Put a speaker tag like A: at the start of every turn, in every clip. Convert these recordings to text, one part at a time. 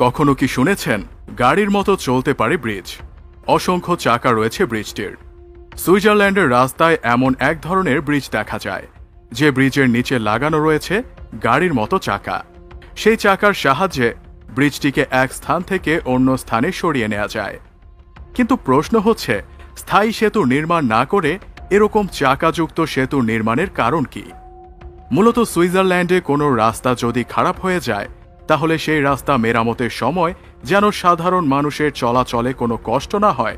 A: কখনো কি শুনেছেন গাড়ির মতো চলতে পারে ব্রিজ? অসংখ্য চাকা রয়েছে ব্রিজটির। সুইজারল্যান্ডের রাস্তায় এমন এক ধরনের ব্রিজ দেখা যায় যে ব্রিজের নিচে লাগানো রয়েছে গাড়ির মতো চাকা। সেই চাকার সাহায্যে ব্রিজটিকে এক স্থান থেকে অন্য স্থানে সরিয়ে নেওয়া যায়। কিন্তু প্রশ্ন হচ্ছে, স্থায়ী সেতু নির্মাণ না করে এরকম চাকাযুক্ত সেতু নির্মাণের কারণ কি? মূলত সুইজারল্যান্ডে কোনো রাস্তা যদি খারাপ হয়ে যায় তাহলে সেই রাস্তা মেরামতের সময় যেন সাধারণ মানুষের চলাচলে কোনো কষ্ট না হয়,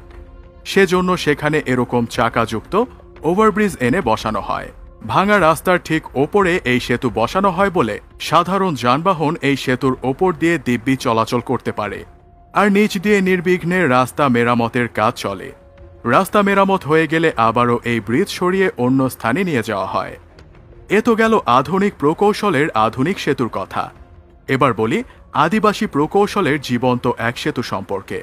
A: সেজন্য সেখানে এরকম চাকাযুক্ত ওভারব্রিজ এনে বসানো হয়। ভাঙা রাস্তার ঠিক ওপরে এই সেতু বসানো হয় বলে সাধারণ যানবাহন এই সেতুর ওপর দিয়ে দিব্যি চলাচল করতে পারে, আর নিচ দিয়ে নির্বিঘ্নে রাস্তা মেরামতের কাজ চলে। রাস্তা মেরামত হয়ে গেলে আবারও এই ব্রিজ সরিয়ে অন্য স্থানে নিয়ে যাওয়া হয়। এ তো গেল আধুনিক প্রকৌশলের আধুনিক সেতুর কথা। এবার বলি আদিবাসী প্রকৌশলের জীবন্ত এক সেতু সম্পর্কে।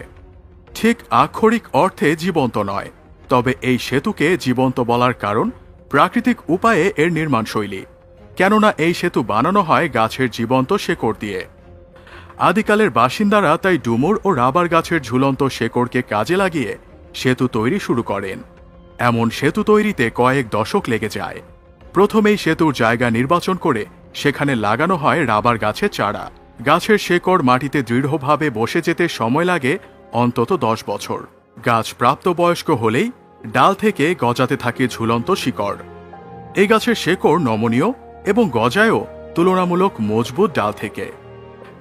A: ঠিক আক্ষরিক অর্থে জীবন্ত নয়, তবে এই সেতুকে জীবন্ত বলার কারণ প্রাকৃতিক উপায়ে এর নির্মাণশৈলী। কেননা এই সেতু বানানো হয় গাছের জীবন্ত শেকড় দিয়ে। আদিকালের বাসিন্দারা তাই ডুমুর ও রাবার গাছের ঝুলন্ত শেকড়কে কাজে লাগিয়ে সেতু তৈরি শুরু করেন। এমন সেতু তৈরিতে কয়েক দশক লেগে যায়। প্রথমেই সেতুর জায়গা নির্বাচন করে সেখানে লাগানো হয় রাবার গাছের চারা। গাছের শেকড় মাটিতে দৃঢ়ভাবে বসে যেতে সময় লাগে অন্তত 10 বছর। গাছ প্রাপ্তবয়স্ক হলেই ডাল থেকে গজাতে থাকে ঝুলন্ত শিকড়। এই গাছের শেকড় নমনীয় এবং গজায়ও তুলনামূলক মজবুত ডাল থেকে।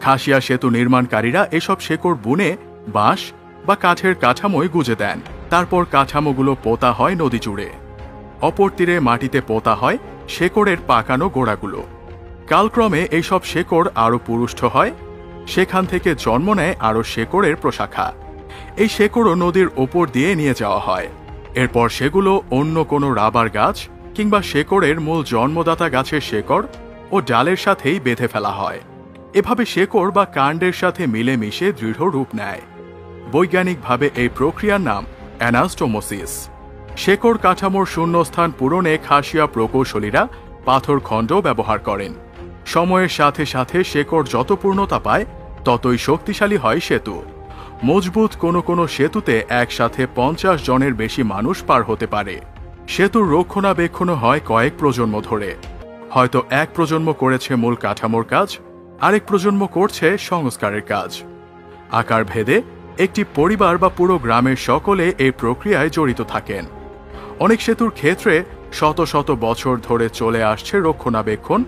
A: খাসিয়া সেতু নির্মাণকারীরা এসব শেকড় বুনে বাঁশ বা কাঠের কাঠামোয় গুঁজে দেন। তারপর কাঠামোগুলো পোতা হয় নদী জুড়ে। অপর তীরে মাটিতে পোতা হয় শেকড়ের পাকানো গোড়াগুলো। কালক্রমে এইসব শেকড় আরও পুরুষ্ট হয়। সেখান থেকে জন্ম নেয় আরও শেকড়ের প্রশাখা। এই শেকড়ও নদীর ওপর দিয়ে নিয়ে যাওয়া হয়। এরপর সেগুলো অন্য কোনো রাবার গাছ কিংবা শেকড়ের মূল জন্মদাতা গাছের শেকড় ও ডালের সাথেই বেঁধে ফেলা হয়। এভাবে শেকড় বা কাণ্ডের সাথে মিলেমিশে দৃঢ় রূপ নেয়। বৈজ্ঞানিকভাবে এই প্রক্রিয়ার নাম অ্যানাস্টোমোসিস। শেকড় কাঠামোর শূন্যস্থান পূরণে খাসিয়া প্রকৌশলীরা পাথরখণ্ড ব্যবহার করেন। সময়ের সাথে সাথে শেকড় যত পূর্ণতা পায় ততই শক্তিশালী হয় সেতু। মজবুত কোনো কোনো সেতুতে একসাথে 50 জনের বেশি মানুষ পার হতে পারে। সেতুর রক্ষণাবেক্ষণও হয় কয়েক প্রজন্ম ধরে। হয়তো এক প্রজন্ম করেছে মূল কাঠামোর কাজ, আরেক প্রজন্ম করছে সংস্কারের কাজ। আকার ভেদে একটি পরিবার বা পুরো গ্রামের সকলে এই প্রক্রিয়ায় জড়িত থাকেন। অনেক সেতুর ক্ষেত্রে শত শত বছর ধরে চলে আসছে রক্ষণাবেক্ষণ